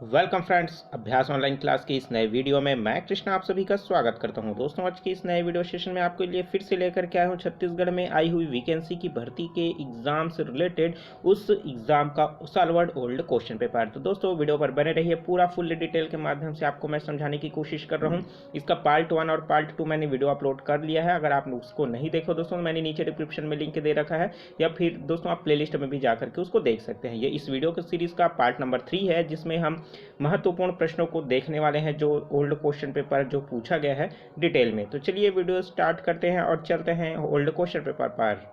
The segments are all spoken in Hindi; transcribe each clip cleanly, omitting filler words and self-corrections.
वेलकम फ्रेंड्स, अभ्यास ऑनलाइन क्लास की इस नए वीडियो में मैं कृष्णा आप सभी का स्वागत करता हूं। दोस्तों, आज की इस नए वीडियो सेशन में आपके लिए फिर से लेकर के आया हूं छत्तीसगढ़ में आई हुई वैकेंसी की भर्ती के एग्जाम से रिलेटेड उस एग्जाम का सॉल्वर्ड ओल्ड क्वेश्चन पेपर। तो दोस्तों, वीडियो पर बने रहिए, पूरा फुल डिटेल के माध्यम से आपको मैं समझाने की कोशिश कर रहा हूँ। इसका पार्ट 1 और पार्ट 2 मैंने वीडियो अपलोड कर लिया है। अगर आप उसको नहीं देखो दोस्तों, मैंने नीचे डिस्क्रिप्शन में लिंक दे रखा है, या फिर दोस्तों आप प्लेलिस्ट में भी जाकर के उसको देख सकते हैं। ये इस वीडियो की सीरीज का पार्ट नंबर 3 है, जिसमें हम महत्वपूर्ण प्रश्नों को देखने वाले हैं जो ओल्ड क्वेश्चन पेपर जो पूछा गया है डिटेल में। तो चलिए वीडियो स्टार्ट करते हैं और चलते हैं ओल्ड क्वेश्चन पेपर पर।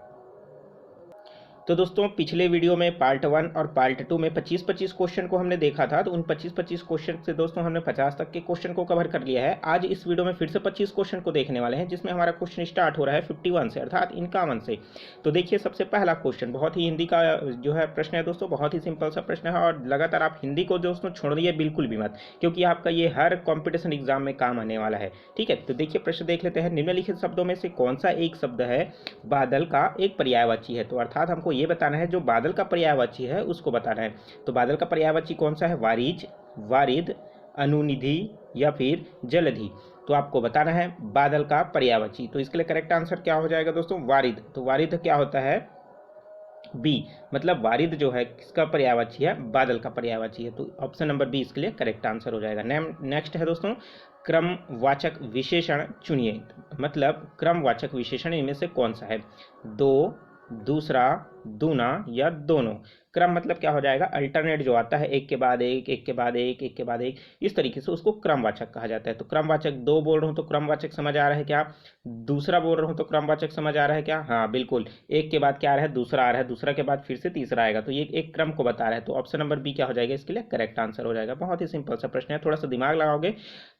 तो दोस्तों, पिछले वीडियो में पार्ट 1 और पार्ट 2 में 25-25 क्वेश्चन को हमने देखा था। तो उन 25-25 क्वेश्चन से दोस्तों हमने 50 तक के क्वेश्चन को कवर कर लिया है। आज इस वीडियो में फिर से 25 क्वेश्चन को देखने वाले हैं, जिसमें हमारा क्वेश्चन स्टार्ट हो रहा है 51 से, अर्थात 51 से। तो देखिए, सबसे पहला क्वेश्चन बहुत ही हिंदी का जो है प्रश्न है दोस्तों, बहुत ही सिंपल सा प्रश्न है। और लगातार आप हिंदी को दोस्तों छोड़िए बिल्कुल भी मत, क्योंकि आपका ये हर कॉम्पिटिशन एग्जाम में काम आने वाला है। ठीक है, तो देखिए प्रश्न देख लेते हैं। निम्नलिखित शब्दों में से कौन सा एक शब्द है बादल का एक पर्यायवाची है? तो अर्थात हमको ये बताना है जो बादल का पर्यायवाची है उसको बताना है। तो बादल का पर्यायवाची कौन सा है? वारिज, वारिद, अनुनिधि या फिर जलधि। तो आपको बताना है बादल का पर्यायवाची। तो इसके लिए करेक्ट आंसर क्या हो जाएगा दोस्तों? वारिद। तो वारिद क्या होता है? बी। मतलब वारिद जो है किसका पर्यायवाची है? बादल का पर्यायवाची है। तो ऑप्शन नंबर बी इसके लिए करेक्ट आंसर हो जाएगा। नेक्स्ट है दोस्तों, क्रमवाचक विशेषण चुनिए। मतलब क्रमवाचक विशेषण इनमें से कौन सा है? दो, दूसरा, दूना या दोनों। क्रम मतलब क्या हो जाएगा? अल्टरनेट जो आता है, एक के बाद एक, एक के बाद एक, एक के बाद एक, इस तरीके से उसको क्रमवाचक कहा जाता है। तो क्रमवाचक दो बोल रहा हूं तो क्रमवाचक समझ आ रहा है क्या? दूसरा बोल रहा हूं तो क्रमवाचक समझ आ रहा है क्या? हाँ बिल्कुल। एक के बाद क्या आ रहा है? दूसरा आ रहा है, दूसरा के बाद फिर से तीसरा आएगा। तो ये एक क्रम को बता रहा है। तो ऑप्शन नंबर बी क्या हो जाएगा इसके लिए? करेक्ट आंसर हो जाएगा। बहुत ही सिंपल सा प्रश्न है, थोड़ा सा दिमाग लगाओगे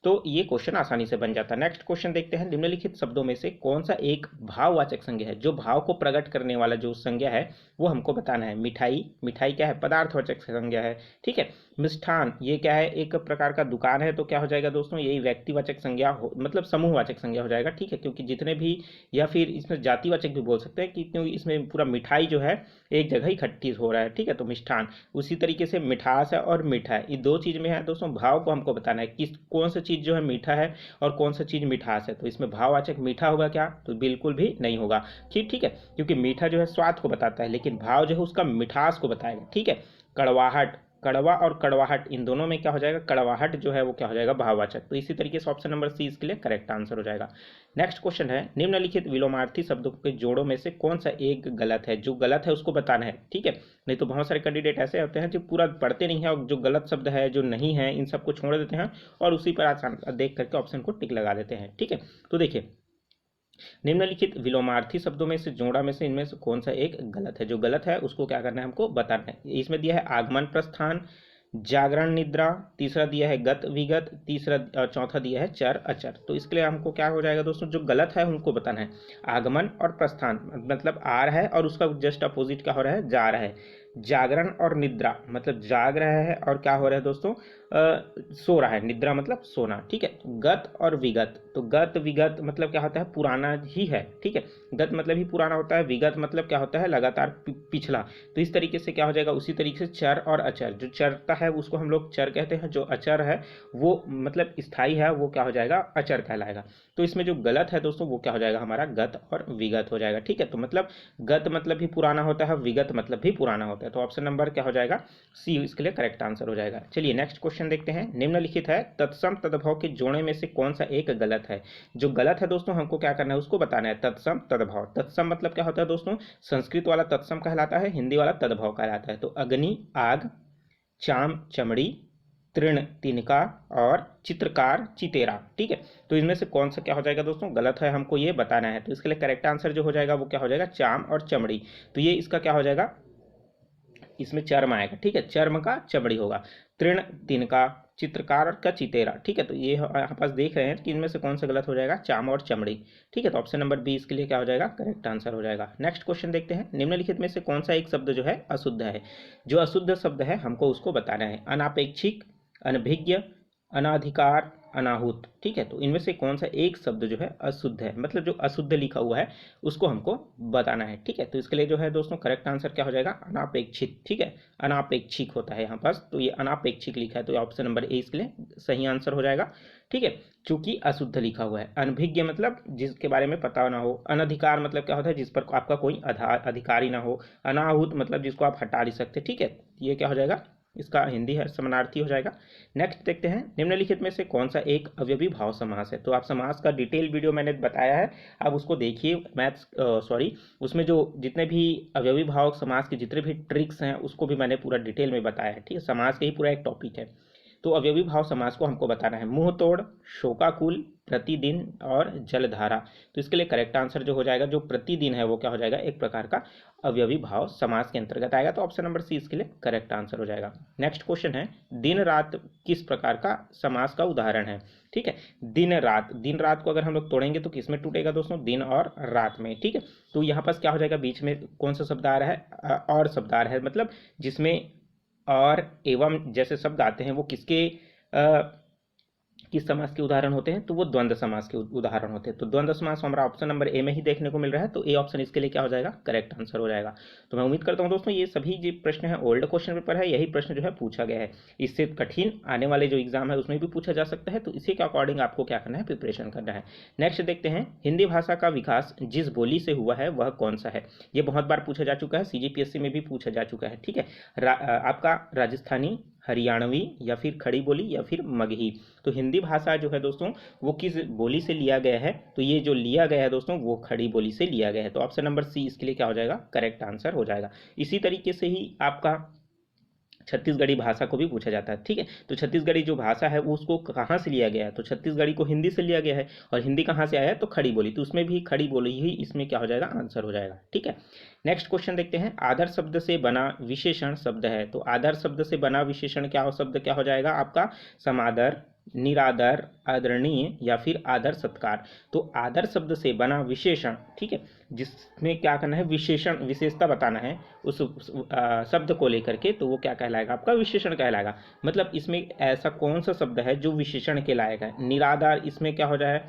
तो ये क्वेश्चन आसानी से बन जाता है। नेक्स्ट क्वेश्चन देखते हैं। निम्नलिखित शब्दों में से कौन सा एक भाववाचक संज्ञा है? जो भाव को प्रकट करने वाला जो संज्ञा है वो हमको बताना है। मिठाई, मिठाई क्या है? पदार्थवाचक संज्ञा है। ठीक है। मिष्ठान, ये क्या है? एक प्रकार का दुकान है। तो क्या हो जाएगा दोस्तों? यही व्यक्तिवाचक संज्ञा मतलब समूहवाचक संज्ञा हो जाएगा। ठीक है, क्योंकि जितने भी, या फिर इसमें जातिवाचक भी बोल सकते हैं, कि क्योंकि इसमें पूरा मिठाई जो है एक जगह इकट्ठी हो रहा है। ठीक है, तो मिष्ठान। उसी तरीके से मिठास है और मीठा है, ये दो चीज में है दोस्तों। भाव को हमको बताना है किस कौन सा चीज जो है मीठा है और कौन सा चीज मिठास है। तो इसमें भाववाचक मीठा होगा क्या? तो बिल्कुल भी नहीं होगा। ठीक है, क्योंकि मीठा जो है स्वाद को बताता है, लेकिन भाव जो है उसका मिठास को बताएगा। ठीक है। कड़वाहट, कड़वा और कड़वाहट इन दोनों में क्या हो जाएगा? कड़वाहट जो है वो क्या हो जाएगा? भाववाचक। तो इसी तरीके से ऑप्शन नंबर सी इसके लिए करेक्ट आंसर हो जाएगा। नेक्स्ट क्वेश्चन है। निम्नलिखित विलोमार्थी शब्दों के जोड़ों में से कौन सा एक गलत है? जो गलत है उसको बताना है। ठीक है, नहीं तो बहुत सारे कैंडिडेट ऐसे होते हैं जो पूरा पढ़ते नहीं है और जो गलत शब्द है, जो नहीं है, इन सबको छोड़ देते हैं और उसी पर आसान देख करके ऑप्शन को टिक लगा देते हैं। ठीक है, तो देखिए, निम्नलिखित विलोमार्थी शब्दों में से जोड़ा में से इनमें से कौन सा एक गलत है? जो गलत है उसको क्या करना है? हमको बताना है। इसमें दिया है आगमन प्रस्थान, जागरण निद्रा, तीसरा दिया है गत विगत, तीसरा और चौथा दिया है चर अचर। तो इसके लिए हमको क्या हो जाएगा दोस्तों? जो गलत है उनको बताना है। आगमन और प्रस्थान मतलब आ रहा है और उसका जस्ट अपोजिट क्या हो रहा है? जा रहा है। जागरण और निद्रा मतलब जाग रहा है और क्या हो रहा है दोस्तों? सो रहा है। निद्रा मतलब सोना। ठीक है। गत और विगत, तो गत विगत मतलब क्या होता है? पुराना ही है। ठीक है, गत मतलब ही पुराना होता है, विगत मतलब क्या होता है? लगातार पिछला। तो इस तरीके से क्या हो जाएगा? उसी तरीके से चर और अचर, जो चरता है उसको हम लोग चर कहते हैं, जो अचर है वो मतलब स्थायी है वो क्या हो जाएगा? अचर कहलाएगा। तो इसमें जो गलत है दोस्तों वो क्या हो जाएगा? हमारा गत और विगत हो जाएगा। ठीक है, तो मतलब गत मतलब भी पुराना होता है, विगत मतलब भी पुराना होता है। तो ऑप्शन नंबर क्या हो जाएगा? सी इसके लिए करेक्ट आंसर हो जाएगा। चलिए नेक्स्ट क्वेश्चन देखते हैं। निम्नलिखित है तत्सम तद्भव के जोड़े में से कौन सा एक गलत है? जो गलत है दोस्तों हमको क्या करना है? उसको बताना है। तत्सम तद्भव, तत्सम मतलब क्या होता है दोस्तों? संस्कृत वाला तत्सम कहलाता है, हिंदी वाला तद्भव कहलाता है। तो अग्नि आग, चाम चमड़ी, तृण तिनका और चित्रकार चितेरा। ठीक है, तो इनमें से कौन सा क्या हो जाएगा दोस्तों? गलत है, हमको ये बताना है। तो इसके लिए करेक्ट आंसर जो हो जाएगा वो क्या हो जाएगा? चाम और चमड़ी। तो ये इसका क्या हो जाएगा? इसमें चर्म आएगा। ठीक है, चर्म का चमड़ी होगा। तृण तिनका, चित्रकार का चितेरा। ठीक है, तो ये यहाँ पास देख रहे हैं कि इनमें से कौन सा गलत हो जाएगा? चाम और चमड़ी। ठीक है, तो ऑप्शन नंबर बी इसके लिए क्या हो जाएगा? करेक्ट आंसर हो जाएगा। नेक्स्ट क्वेश्चन देखते हैं। निम्नलिखित में से कौन सा एक शब्द जो है अशुद्ध है? जो अशुद्ध शब्द है हमको उसको बताना है। अनापेक्षिक, अनभिज्ञ, अनाधिकार, अनाहुत। ठीक है, तो इनमें से कौन सा एक शब्द जो है अशुद्ध है, मतलब जो अशुद्ध लिखा हुआ है उसको हमको बताना है। ठीक है, तो इसके लिए जो है दोस्तों करेक्ट आंसर क्या हो जाएगा, अनापेक्षिक। ठीक है, अनापेक्षिक होता है यहाँ पास, तो ये अनापेक्षिक लिखा है, तो ऑप्शन नंबर ए इसके लिए सही आंसर हो जाएगा। ठीक है, चूंकि अशुद्ध लिखा हुआ है। अनभिज्ञ मतलब जिसके बारे में पता ना हो। अनधिकार मतलब क्या होता है, जिस पर आपका कोई अधिकारी ना हो। अनाहुत मतलब जिसको आप हटा नहीं सकते। ठीक है, ये क्या हो जाएगा, इसका हिंदी है समानार्थी हो जाएगा। नेक्स्ट देखते हैं, निम्नलिखित में से कौन सा एक अवयवी भाव समास है। तो आप समास का डिटेल वीडियो मैंने बताया है, आप उसको देखिए। उसमें जो जितने भी अवयवी भाव समास के जितने भी ट्रिक्स हैं उसको भी मैंने पूरा डिटेल में बताया है। ठीक है, समास का ही पूरा एक टॉपिक है। तो अवयवी भाव समास को हमको बताना है। मुंह तोड़, शोकाकुल, प्रतिदिन और जलधारा। तो इसके लिए करेक्ट आंसर जो हो जाएगा, जो प्रतिदिन है वो क्या हो जाएगा, एक प्रकार का अवयवी भाव समास के अंतर्गत आएगा। तो ऑप्शन नंबर सी इसके लिए करेक्ट आंसर हो जाएगा। नेक्स्ट क्वेश्चन है, दिन रात किस प्रकार का समास का उदाहरण है। ठीक है, दिन रात, दिन रात को अगर हम लोग तोड़ेंगे तो किस में टूटेगा दोस्तों, दिन और रात में। ठीक है, तो यहाँ पास क्या हो जाएगा, बीच में कौन सा शब्द आ रहा है, और शब्द आ रहा है, मतलब जिसमें और एवं जैसे शब्द आते हैं वो किसके किस समास के उदाहरण होते हैं, तो वो द्वंद्व समास के उदाहरण होते हैं। तो द्वंद्व समास हमारा ऑप्शन नंबर ए में ही देखने को मिल रहा है, तो ए ऑप्शन इसके लिए क्या हो जाएगा, करेक्ट आंसर हो जाएगा। तो मैं उम्मीद करता हूं दोस्तों ये सभी जो प्रश्न है ओल्ड क्वेश्चन पेपर है, यही प्रश्न जो है पूछा गया है। इससे कठिन आने वाले जो एग्जाम है उसमें भी पूछा जा सकता है, तो इसी के अकॉर्डिंग आपको क्या करना है, प्रिपरेशन करना है। नेक्स्ट देखते हैं, हिंदी भाषा का विकास जिस बोली से हुआ है वह कौन सा है। ये बहुत बार पूछा जा चुका है, CGPSC में भी पूछा जा चुका है। ठीक है, आपका राजस्थानी, हरियाणवी, या फिर खड़ी बोली, या फिर मगही। तो हिंदी भाषा जो है दोस्तों वो किस बोली से लिया गया है, तो ये जो लिया गया है दोस्तों वो खड़ी बोली से लिया गया है। तो ऑप्शन नंबर सी इसके लिए क्या हो जाएगा, करेक्ट आंसर हो जाएगा। इसी तरीके से ही आपका छत्तीसगढ़ी भाषा को भी पूछा जाता है। ठीक है, तो छत्तीसगढ़ी जो भाषा है वो उसको कहाँ से लिया गया है, तो छत्तीसगढ़ी को हिंदी से लिया गया है, और हिंदी कहाँ से आया है, तो खड़ी बोली, तो उसमें भी खड़ी बोली ही इसमें क्या हो जाएगा, आंसर हो जाएगा। ठीक है, नेक्स्ट क्वेश्चन देखते हैं, आदर शब्द से बना विशेषण शब्द है। तो आदर शब्द से बना विशेषण क्या हो, शब्द क्या हो जाएगा आपका, समादर, निरादर, आदरणीय, या फिर आदर सत्कार। तो आदर शब्द से बना विशेषण, ठीक है, जिसमें क्या करना है, विशेषण विशेषता बताना है उस शब्द को लेकर के, तो वो क्या कहलाएगा, आपका विशेषण कहलाएगा। मतलब इसमें ऐसा कौन सा शब्द है जो विशेषण के लायक है। निरादार, इसमें क्या हो जाए,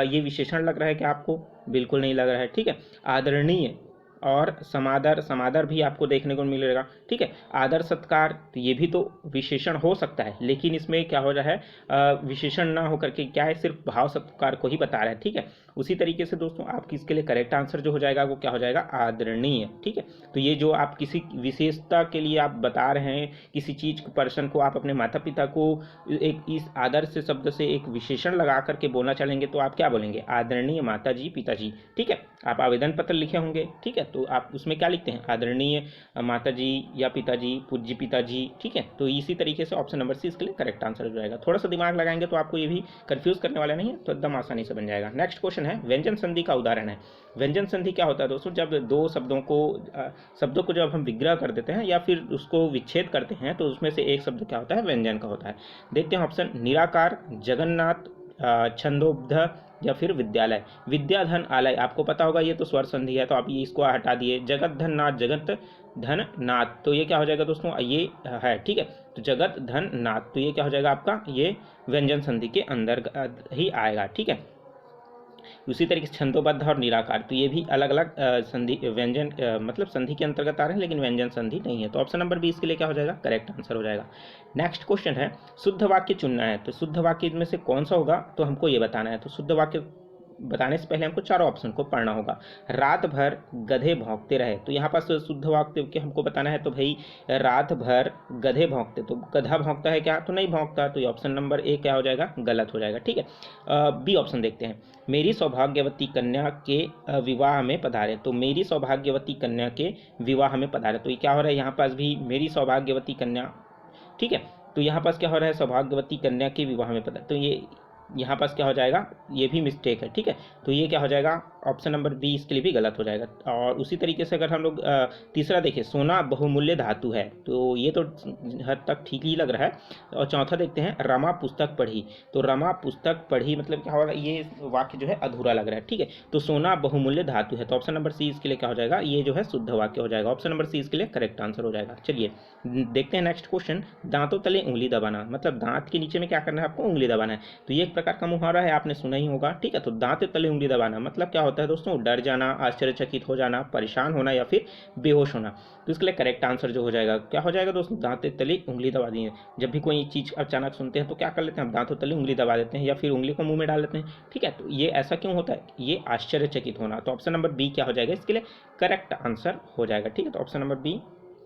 ये विशेषण लग रहा है क्या आपको, बिल्कुल नहीं लग रहा है। ठीक है, आदरणीय और समादर, समादर भी आपको देखने को मिलेगा। ठीक है, आदर सत्कार, तो ये भी तो विशेषण हो सकता है, लेकिन इसमें क्या हो रहा है, विशेषण ना होकर के क्या है, सिर्फ भाव सत्कार को ही बता रहा है। ठीक है, उसी तरीके से दोस्तों आपकी इसके लिए करेक्ट आंसर जो हो जाएगा वो क्या हो जाएगा, आदरणीय। ठीक है, तो ये जो आप किसी विशेषता के लिए आप बता रहे हैं, किसी चीज को, पर्सन को, आप अपने माता पिता को एक इस आदर से शब्द से एक विशेषण लगा करके बोलना चाहेंगे तो आप क्या बोलेंगे, आदरणीय माता जी, पिताजी। ठीक है, आप आवेदन पत्र लिखे होंगे। ठीक है, तो आप उसमें क्या लिखते हैं, आदरणीय माताजी या पिताजी, पूज्य पिताजी। ठीक है, तो इसी तरीके से ऑप्शन नंबर सी इसके लिए करेक्ट आंसर हो जाएगा। थोड़ा सा दिमाग लगाएंगे तो आपको ये भी कंफ्यूज करने वाला नहीं है, तो एकदम आसानी से बन जाएगा। नेक्स्ट क्वेश्चन है, व्यंजन संधि का उदाहरण है। व्यंजन संधि क्या होता है दोस्तों, जब दो शब्दों को जब हम विग्रह कर देते हैं या फिर उसको विच्छेद करते हैं तो उसमें से एक शब्द क्या होता है, व्यंजन का होता है। देखते हैं ऑप्शन, निराकार, जगन्नाथ, छंदोबद्ध, या फिर विद्यालय। विद्या धन आलय, आपको पता होगा ये तो स्वर संधि है, तो आप ये इसको हटा दिए। जगत धन नाथ, जगत धन नाथ, तो ये क्या हो जाएगा दोस्तों, ये है। ठीक है, तो जगत धन नाथ, तो ये क्या हो जाएगा आपका, ये व्यंजन संधि के अंदर ही आएगा। ठीक है, उसी तरीके से छंदोबद्ध और निराकार, तो ये भी अलग अलग संधि व्यंजन मतलब संधि के अंतर्गत आ रहे हैं, लेकिन व्यंजन संधि नहीं है। तो ऑप्शन नंबर 20 के लिए क्या हो जाएगा, करेक्ट आंसर हो जाएगा। नेक्स्ट क्वेश्चन है, शुद्ध वाक्य चुनना है। तो शुद्ध वाक्य में से कौन सा होगा, तो हमको ये बताना है। तो शुद्ध वाक्य बताने से पहले हमको चारों ऑप्शन को पढ़ना होगा। रात भर गधे भौंकते रहे, तो यहाँ पास शुद्ध वाक्य के हमको बताना है। तो भाई रात भर गधे भौंकते, तो गधा भौंकता है क्या, तो नहीं भौंकता, तो ये ऑप्शन नंबर ए क्या हो जाएगा, गलत हो जाएगा। ठीक है, बी ऑप्शन देखते हैं, मेरी सौभाग्यवती कन्या के विवाह में पधारे। तो मेरी सौभाग्यवती कन्या के विवाह में पधारे, तो ये क्या हो रहा है, यहाँ पास भी मेरी सौभाग्यवती कन्या। ठीक है, तो यहाँ पास क्या हो रहा है, सौभाग्यवती कन्या के विवाह में पधारे, तो ये यहाँ पास क्या हो जाएगा, ये भी मिस्टेक है, ठीक है। तो ये क्या हो जाएगा, ऑप्शन नंबर बी इसके लिए भी गलत हो जाएगा। और उसी तरीके से अगर हम लोग तीसरा देखें, सोना बहुमूल्य धातु है, तो ये तो हद तक ठीक ही लग रहा है। और चौथा देखते हैं, रमा पुस्तक पढ़ी। तो रमा पुस्तक पढ़ी मतलब क्या होगा, ये वाक्य जो है अधूरा लग रहा है, ठीक है। तो सोना बहुमूल्य धातु है, तो ऑप्शन नंबर सी इसके लिए क्या हो जाएगा, ये जो है शुद्ध वाक्य हो जाएगा। ऑप्शन नंबर सी इसके लिए करेक्ट आंसर हो जाएगा। चलिए देखते हैं नेक्स्ट क्वेश्चन, दांतों तले उंगली दबाना, मतलब दांत के नीचे में क्या करना है, आपको उंगली दबाना है। तो ये एक प्रकार का मुहावरा है, आपने सुना ही होगा, ठीक है। तो दांत तले उंगली दबाना मतलब क्या होता है दोस्तों, डर जाना, आश्चर्यचकित हो जाना, परेशान होना या फिर बेहोश होना। तो इसके लिए करेक्ट आंसर जो हो जाएगा, क्या हो जाएगा दोस्तों, दांत तले उंगली दबा दी है। जब भी कोई चीज़ अचानक सुनते हैं तो क्या कर लेते हैं, हम दांतों तले उंगली दबा देते हैं या फिर उंगली को मुंह में डाल लेते हैं, ठीक है। तो ये ऐसा क्यों होता है, ये आश्चर्यचकित होना। तो ऑप्शन नंबर बी क्या हो जाएगा, इसके लिए करेक्ट आंसर हो जाएगा, ठीक है। तो option number B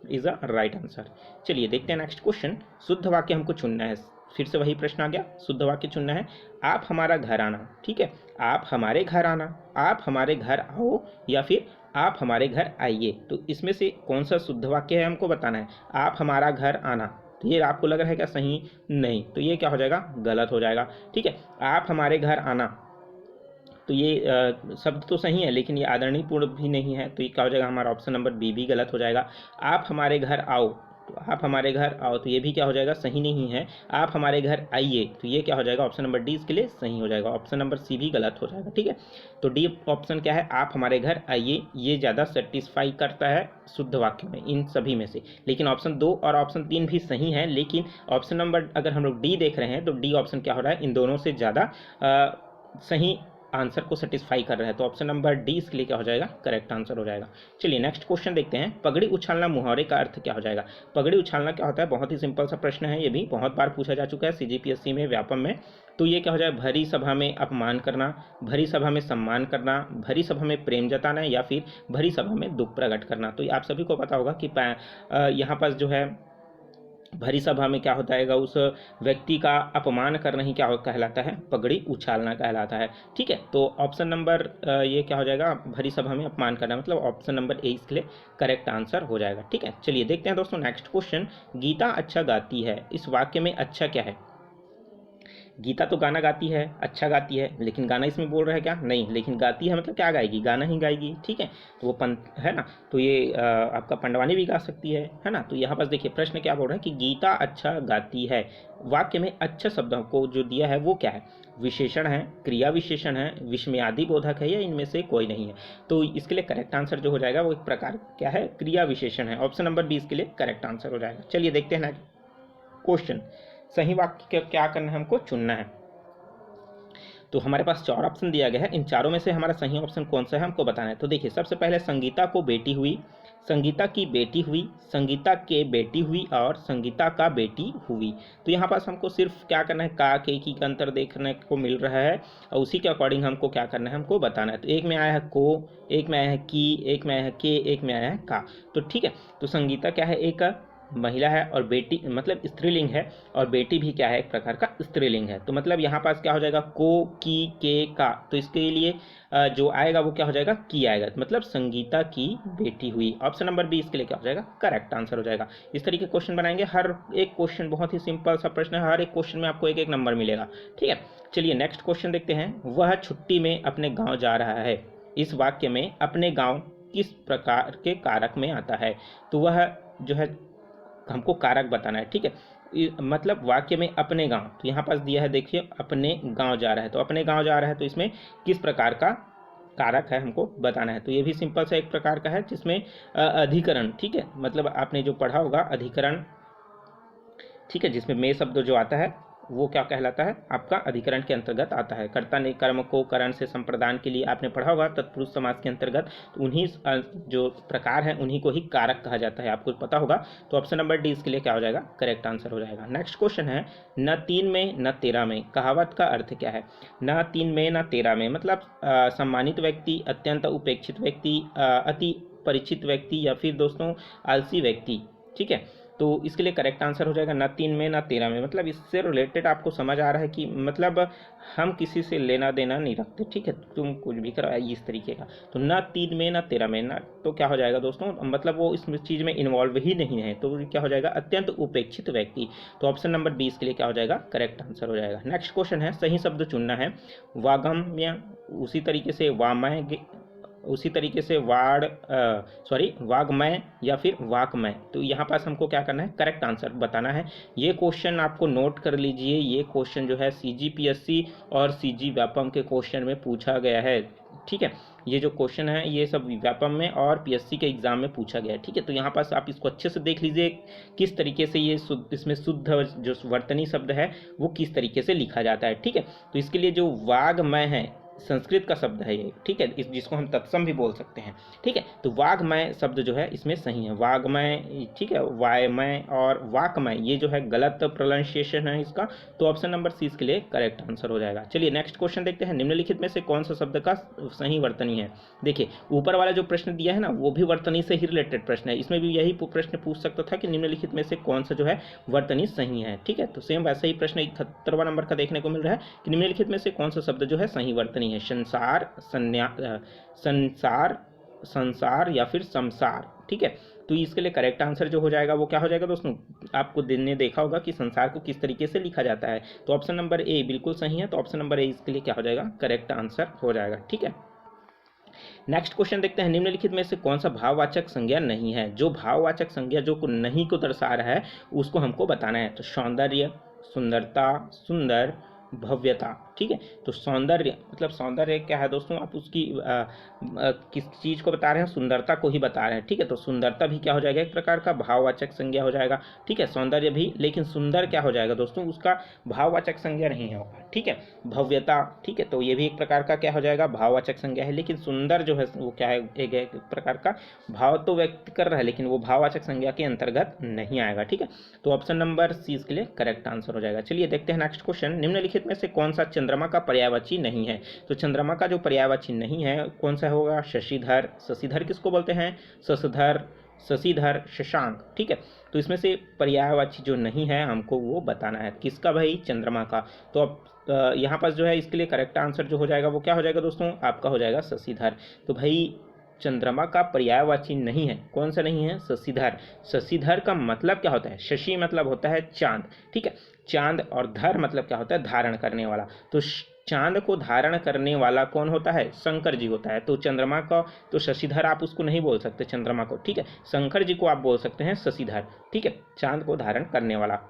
is a right answer. चलिए देखते हैं नेक्स्ट क्वेश्चन, शुद्ध वाक्य हमको चुनना है। फिर से वही प्रश्न आ गया, शुद्ध वाक्य चुनना है। आप हमारा घर आना, ठीक है, आप हमारे घर आना, आप हमारे घर आओ या फिर आप हमारे घर आइए। तो इसमें से कौन सा शुद्ध वाक्य है हमको बताना है। आप हमारा घर आना, तो ये आपको लग रहा है क्या सही, नहीं, तो ये क्या हो जाएगा, गलत हो जाएगा, ठीक है। आप हमारे घर आना, तो ये शब्द तो सही है लेकिन ये आदरणीय पूर्ण भी नहीं है, तो ये क्या हो जाएगा, हमारा ऑप्शन नंबर बी भी गलत हो जाएगा। आप हमारे घर आओ, तो आप हमारे घर आओ, तो ये भी क्या हो जाएगा, सही नहीं है। आप हमारे घर आइए, तो ये क्या हो जाएगा, ऑप्शन नंबर डी इसके लिए सही हो जाएगा। ऑप्शन नंबर सी भी गलत हो जाएगा, ठीक है। तो डी ऑप्शन क्या है, आप हमारे घर आइए, ये ज़्यादा सेटिस्फाई करता है शुद्ध वाक्य में इन सभी में से। लेकिन ऑप्शन 2 और ऑप्शन 3 भी सही है, लेकिन ऑप्शन नंबर अगर हम लोग डी देख रहे हैं तो डी ऑप्शन क्या हो रहा है, इन दोनों से ज़्यादा सही आंसर को सेटिस्फाई कर रहा है। तो ऑप्शन नंबर डी इसके लिए क्या हो जाएगा, करेक्ट आंसर हो जाएगा। चलिए नेक्स्ट क्वेश्चन देखते हैं, पगड़ी उछालना मुहावरे का अर्थ क्या हो जाएगा। पगड़ी उछालना क्या होता है, बहुत ही सिंपल सा प्रश्न है, ये भी बहुत बार पूछा जा चुका है सीजीपीएससी में, व्यापम में। तो ये क्या हो जाए, भरी सभा में अपमान करना, भरी सभा में सम्मान करना, भरी सभा में प्रेम जताना या फिर भरी सभा में दुख प्रकट करना। तो आप सभी को पता होगा कि यहाँ पर जो है भरी सभा में क्या होता है, उस व्यक्ति का अपमान करना ही क्या कहलाता है, पगड़ी उछालना कहलाता है, ठीक है। तो ऑप्शन नंबर ये क्या हो जाएगा, भरी सभा में अपमान करना, मतलब ऑप्शन नंबर ए इसके लिए करेक्ट आंसर हो जाएगा, ठीक है। चलिए देखते हैं दोस्तों नेक्स्ट क्वेश्चन, गीता अच्छा गाती है, इस वाक्य में अच्छा क्या है। गीता तो गाना गाती है, अच्छा गाती है, लेकिन गाना इसमें बोल रहा है क्या, नहीं, लेकिन गाती है मतलब क्या गाएगी, गाना ही गाएगी, ठीक है। तो वो पंत है ना, तो ये आपका पंडवानी भी गा सकती है ना। तो यहाँ पर देखिए प्रश्न क्या बोल रहा है कि गीता अच्छा गाती है, वाक्य में अच्छा शब्दों को जो दिया है वो क्या है, विशेषण है, क्रिया विशेषण है, विस्मयादि बोधक है, या इनमें से कोई नहीं है। तो इसके लिए करेक्ट आंसर जो हो जाएगा वो एक प्रकार क्या है, क्रिया विशेषण है। ऑप्शन नंबर बी इसके लिए करेक्ट आंसर हो जाएगा। चलिए देखते हैं ना क्वेश्चन, सही वाक्य क्या करना है, हमको चुनना है। तो हमारे पास 4 ऑप्शन दिया गया है, इन चारों में से हमारा सही ऑप्शन कौन सा है हमको बताना है। तो देखिए सबसे पहले संगीता को बेटी हुई, संगीता की बेटी हुई, संगीता के बेटी हुई और संगीता का बेटी हुई। तो यहाँ पास हमको सिर्फ क्या करना है, का के की का अंतर देखने को मिल रहा है और उसी के अकॉर्डिंग हमको क्या करना है, हमको बताना है। तो एक में आया है को, एक में आया है की, एक में आया है के, एक में आया है का। तो ठीक है, तो संगीता क्या है, एक महिला है और बेटी मतलब स्त्रीलिंग है, और बेटी भी क्या है, एक प्रकार का स्त्रीलिंग है। तो मतलब यहाँ पास क्या हो जाएगा, को, की, के, का। तो इसके लिए जो आएगा वो क्या हो जाएगा, की आएगा, मतलब संगीता की बेटी हुई। ऑप्शन नंबर बी इसके लिए क्या हो जाएगा, करेक्ट आंसर हो जाएगा। इस तरीके के क्वेश्चन बनाएंगे, हर एक क्वेश्चन बहुत ही सिंपल सा प्रश्न है, हर एक क्वेश्चन में आपको एक एक नंबर मिलेगा, ठीक है। चलिए नेक्स्ट क्वेश्चन देखते हैं, वह छुट्टी में अपने गाँव जा रहा है, इस वाक्य में अपने गाँव किस प्रकार के कारक में आता है। तो वह जो है हमको कारक बताना है, ठीक है। मतलब वाक्य में अपने गांव, तो यहाँ पास दिया है देखिए अपने गांव जा रहा है, तो अपने गांव जा रहा है, तो इसमें किस प्रकार का कारक है हमको बताना है। तो ये भी सिंपल सा एक प्रकार का है जिसमें अधिकरण, ठीक है, मतलब आपने जो पढ़ा होगा अधिकरण, ठीक है, जिसमें में शब्द जो आता है वो क्या कहलाता है, आपका अधिकरण के अंतर्गत आता है। कर्ता ने कर्म को करण से संप्रदान के लिए आपने पढ़ा होगा तत्पुरुष समास के अंतर्गत, तो उन्हीं जो प्रकार है उन्हीं को ही कारक कहा जाता है, आपको पता होगा। तो ऑप्शन नंबर डी इसके लिए क्या हो जाएगा, करेक्ट आंसर हो जाएगा। नेक्स्ट क्वेश्चन है, न 3 में न 13 में, कहावत का अर्थ क्या है। न 3 में न 13 में मतलब सम्मानित व्यक्ति, अत्यंत उपेक्षित व्यक्ति, अति परिचित व्यक्ति या फिर दोस्तों आलसी व्यक्ति, ठीक है। तो इसके लिए करेक्ट आंसर हो जाएगा न 3 में न 13 में। मतलब इससे रिलेटेड आपको समझ आ रहा है कि मतलब हम किसी से लेना देना नहीं रखते, ठीक है, तुम कुछ भी करो इस तरीके का। तो न 3 में न 13 में ना, तो क्या हो जाएगा दोस्तों, मतलब वो इस चीज़ में इन्वॉल्व ही नहीं है, तो क्या हो जाएगा, अत्यंत उपेक्षित व्यक्ति। तो ऑप्शन नंबर 20 के लिए क्या हो जाएगा, करेक्ट आंसर हो जाएगा। नेक्स्ट क्वेश्चन है, सही शब्द चुनना है। वागम्य, उसी तरीके से वामय, उसी तरीके से वाग्मय या फिर वाकमय। तो यहाँ पास हमको क्या करना है, करेक्ट आंसर बताना है। ये क्वेश्चन आपको नोट कर लीजिए, ये क्वेश्चन जो है CGPSC और CG व्यापम के क्वेश्चन में पूछा गया है, ठीक है। ये जो क्वेश्चन है ये सब व्यापम में और PSC के एग्जाम में पूछा गया है, ठीक है। तो यहाँ पास आप इसको अच्छे से देख लीजिए किस तरीके से ये इसमें शुद्ध जो वर्तनी शब्द है वो किस तरीके से लिखा जाता है, ठीक है। तो इसके लिए जो वाग्मय है, संस्कृत का शब्द है ये, ठीक है, जिसको हम तत्सम भी बोल सकते हैं, ठीक है। तो वाग्मय शब्द जो है इसमें सही है, वाग्मय, ठीक है। वायमय और वाकमय ये जो है गलत प्रोनाउंसिएशन है इसका। तो ऑप्शन नंबर C इसके लिए करेक्ट आंसर हो जाएगा। चलिए नेक्स्ट क्वेश्चन देखते हैं, निम्नलिखित में से कौन सा शब्द का सही वर्तनी है। देखिए ऊपर वाला जो प्रश्न दिया है ना वो भी वर्तनी से ही रिलेटेड प्रश्न है, इसमें भी यही प्रश्न पूछ सकता था कि निम्नलिखित में से कौन सा जो है वर्तनी सही है, ठीक है। तो सेम वैसा ही प्रश्न 71वां नंबर का देखने को मिल रहा है कि निम्नलिखित में से कौन सा शब्द जो है सही वर्तनी है, संसार, संसार, संसार या फिर संसार, ठीक है। तो इसके लिए करेक्ट आंसर जो हो जाएगा वो क्या हो जाएगा दोस्तों, आपको दिन ने देखा होगा कि संसार को किस तरीके से लिखा जाता है। तो ऑप्शन नंबर A बिल्कुल सही है, तो ऑप्शन नंबर A इसके लिए क्या हो जाएगा, करेक्ट आंसर हो जाएगा, ठीक है। नेक्स्ट क्वेश्चन देखते हैं, निम्नलिखित में से कौन सा भाववाचक संज्ञा नहीं है। जो भाववाचक संज्ञा जो को नहीं को दर्शा रहा है उसको हमको बताना है। तो सौंदर्य, सुंदरता, सुंदर, भव्यता, ठीक है। तो सौंदर्य मतलब सौंदर्य क्या है दोस्तों, आप उसकी किस चीज़ को बता रहे हैं, सुंदरता को ही बता रहे हैं, ठीक है। तो सुंदरता भी क्या हो जाएगा, एक प्रकार का भाववाचक संज्ञा हो जाएगा, ठीक है। सौंदर्य भी, लेकिन सुंदर क्या हो जाएगा दोस्तों, उसका भाववाचक संज्ञा नहीं होगा, ठीक है। भव्यता, ठीक है, तो ये भी एक प्रकार का क्या हो जाएगा, भाववाचक संज्ञा है, लेकिन सुंदर जो है वो क्या है, एक प्रकार का भाव तो व्यक्त कर रहा है लेकिन वो भाववाचक संज्ञा के अंतर्गत नहीं आएगा, ठीक है। तो ऑप्शन नंबर C इसके लिए करेक्ट आंसर हो जाएगा। चलिए देखते हैं नेक्स्ट क्वेश्चन, निम्नलिखित में से कौन सा चंद्रमा का पर्यायवाची नहीं है। तो चंद्रमा का जो पर्यायवाची नहीं है कौन सा होगा, शशिधर। शशिधर किसको बोलते हैं, शशधर, शशिधर, शशांक, ठीक है। तो इसमें से पर्यायवाची जो नहीं है हमको वो बताना है, किसका भाई, चंद्रमा का। तो अब यहाँ पास जो है इसके लिए करेक्ट आंसर जो हो जाएगा वो क्या हो जाएगा दोस्तों, आपका हो जाएगा शशिधर। तो भाई चंद्रमा का पर्यायवाची नहीं है, कौन सा नहीं है, शशिधर। शशिधर का मतलब क्या होता है, शशि मतलब होता है चांद, ठीक है। चांद और धर मतलब क्या होता है, धारण करने वाला। तो चांद को धारण करने वाला कौन होता है, शंकर जी होता है। तो चंद्रमा का, तो शशिधर आप उसको नहीं बोल सकते चंद्रमा को, ठीक है। शंकर जी को आप बोल सकते हैं शशिधर, ठीक है, चांद को धारण करने वाला,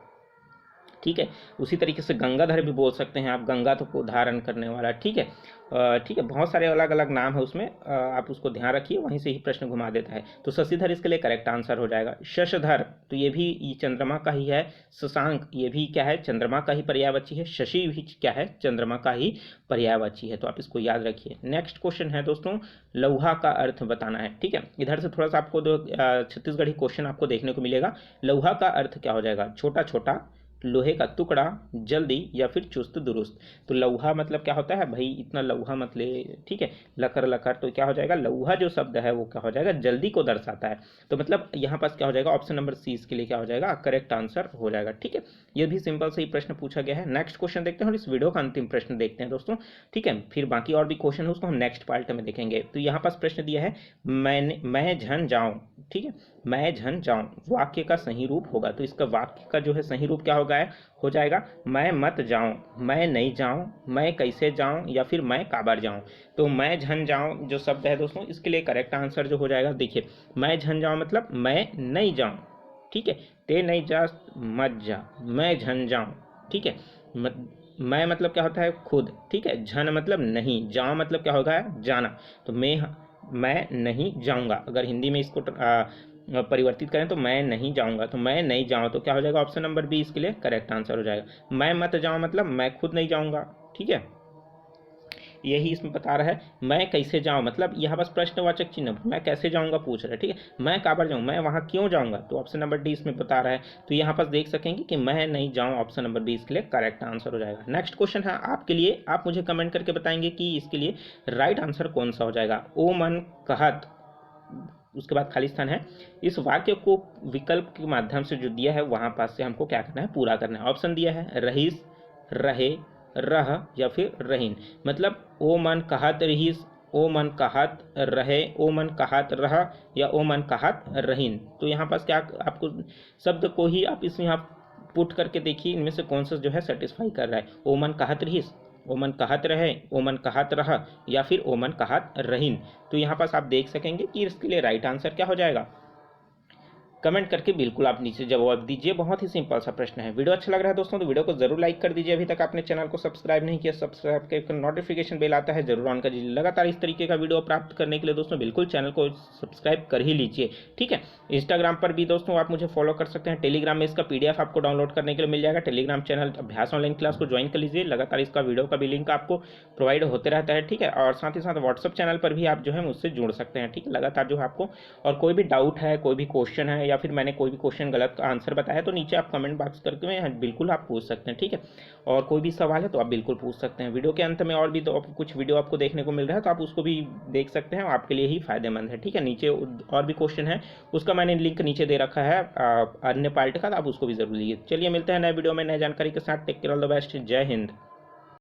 ठीक है। उसी तरीके से गंगाधर भी बोल सकते हैं आप, गंगा तो को धारण करने वाला, ठीक है। ठीक है, बहुत सारे अलग अलग नाम है उसमें, आप उसको ध्यान रखिए, वहीं से ही प्रश्न घुमा देता है। तो शशिधर इसके लिए करेक्ट आंसर हो जाएगा। शशधर, तो ये भी चंद्रमा का ही है। शशांक ये भी क्या है, चंद्रमा का ही पर्यायवाची है। शशि भी क्या है, चंद्रमा का ही पर्यायवाची है, तो आप इसको याद रखिए। नेक्स्ट क्वेश्चन है दोस्तों, लौहा का अर्थ बताना है, ठीक है। इधर से थोड़ा सा आपको छत्तीसगढ़ी क्वेश्चन आपको देखने को मिलेगा। लौहा का अर्थ क्या हो जाएगा, छोटा छोटा, लोहे का टुकड़ा, जल्दी या फिर चुस्त दुरुस्त। तो लौहा मतलब क्या होता है भाई, इतना लौहा मत ले, ठीक है, लकर लकर। तो क्या हो जाएगा, लौहा जो शब्द है वो क्या हो जाएगा, जल्दी को दर्शाता है। तो मतलब यहाँ पास क्या हो जाएगा, ऑप्शन नंबर C इसके लिए क्या हो जाएगा, करेक्ट आंसर हो जाएगा, ठीक है। ये भी सिंपल से ही प्रश्न पूछा गया है। नेक्स्ट क्वेश्चन देखते हैं और इस वीडियो का अंतिम प्रश्न देखते हैं दोस्तों, ठीक है। फिर बाकी और भी क्वेश्चन है उसको हम नेक्स्ट पार्ट में देखेंगे। तो यहाँ पास प्रश्न दिया है, मैं झन जाऊँ, ठीक है, मैं झन जाऊं वाक्य का सही रूप होगा। तो इसका वाक्य का जो है सही रूप क्या होगा, हो जाएगा मैं मत जाऊं, मैं नहीं जाऊं, मैं कैसे जाऊं या फिर मैं काबर जाऊं। तो मैं झन जाऊं जो शब्द है दोस्तों इसके लिए करेक्ट आंसर जो हो जाएगा, देखिए मैं झन जाऊं मतलब मैं नहीं जाऊं, ठीक है। ते नहीं जा मत जा, मैं झन जाऊं, ठीक है। मैं मतलब क्या होता है, खुद, ठीक है। झन मतलब नहीं, जाऊं मतलब क्या होगा, जाना। तो मैं नहीं जाऊंगा, अगर हिंदी में इसको परिवर्तित करें तो मैं नहीं जाऊंगा, तो मैं नहीं जाऊं तो क्या हो जाएगा, ऑप्शन नंबर B इसके लिए करेक्ट आंसर हो जाएगा। मैं मत जाऊं मतलब मैं खुद नहीं जाऊंगा, ठीक है। यही इसमें बता रहा है। मैं कैसे जाऊं मतलब यहाँ बस प्रश्नवाचक चिन्ह, मैं कैसे जाऊंगा पूछ रहा है, ठीक है। मैं काबर जाऊं, मैं वहां क्यों जाऊंगा, तो ऑप्शन नंबर D इसमें बता रहा है। तो यहाँ पर देख सकेंगे कि मैं नहीं जाऊं, ऑप्शन नंबर B इसके लिए करेक्ट आंसर हो जाएगा। नेक्स्ट क्वेश्चन है आपके लिए, आप मुझे कमेंट करके बताएंगे कि इसके लिए राइट आंसर कौन सा हो जाएगा। ओ मन कहत, उसके बाद खाली स्थान है। इस वाक्य को विकल्प के माध्यम से जो दिया है वहाँ पास से हमको क्या करना है, पूरा करना है। ऑप्शन दिया है रहीस, रहे, रह या फिर रहीन। मतलब ओ मन कहत रहीस, ओ मन कहत रहे, ओ मन कहत रह या ओ मन कहत रहीन। तो यहाँ पास क्या आपको शब्द को ही आप इसमें आप पुट करके देखिए इनमें से कौन सा जो है सेटिस्फाई कर रहा है। ओ मन कहत रहीस, ओ मन कहत रहे, ओ मन कहत रह या फिर ओ मन कहत रहीन। तो यहाँ पास आप देख सकेंगे कि इसके लिए राइट आंसर क्या हो जाएगा। कमेंट करके बिल्कुल आप नीचे जवाब दीजिए। बहुत ही सिंपल सा प्रश्न है। वीडियो अच्छा लग रहा है दोस्तों तो वीडियो को जरूर लाइक कर दीजिए। अभी तक आपने चैनल को सब्सक्राइब नहीं किया, सब्सक्राइब करके नोटिफिकेशन बेल आता है जरूर ऑन कर दीजिए। लगातार इस तरीके का वीडियो प्राप्त करने के लिए दोस्तों बिल्कुल चैनल को सब्सक्राइब कर ही लीजिए, ठीक है। इंस्टाग्राम पर भी दोस्तों आप मुझे फॉलो कर सकते हैं। टेलीग्राम में इसका PDF आपको डाउनलोड करने के लिए मिल जाएगा। टेलीग्राम चैनल अभ्यास ऑनलाइन क्लास को ज्वाइन कर लीजिए। लगातार इसका वीडियो का भी लिंक आपको प्रोवाइड होते रहता है, ठीक है। और साथ ही साथ व्हाट्सअप चैनल पर भी आप जो है मुझसे जुड़ सकते हैं, ठीक है। लगातार जो है आपको और कोई भी डाउट है, कोई भी क्वेश्चन है या फिर मैंने कोई भी क्वेश्चन गलत आंसर बताया तो नीचे आप कमेंट बॉक्स करके बिल्कुल आप पूछ सकते हैं, ठीक है। और कोई भी सवाल है तो आप बिल्कुल पूछ सकते हैं। वीडियो के अंत में और भी तो कुछ वीडियो आपको देखने को मिल रहा है तो आप उसको भी देख सकते हैं, आपके लिए ही फायदेमंद है, ठीक है। नीचे और भी क्वेश्चन है उसका मैंने लिंक नीचे दे रखा है अन्य पार्ट का, आप उसको भी जरूर लीजिए। चलिए मिलते हैं नए वीडियो में नई जानकारी के साथ। Take care, all the best, जय हिंद।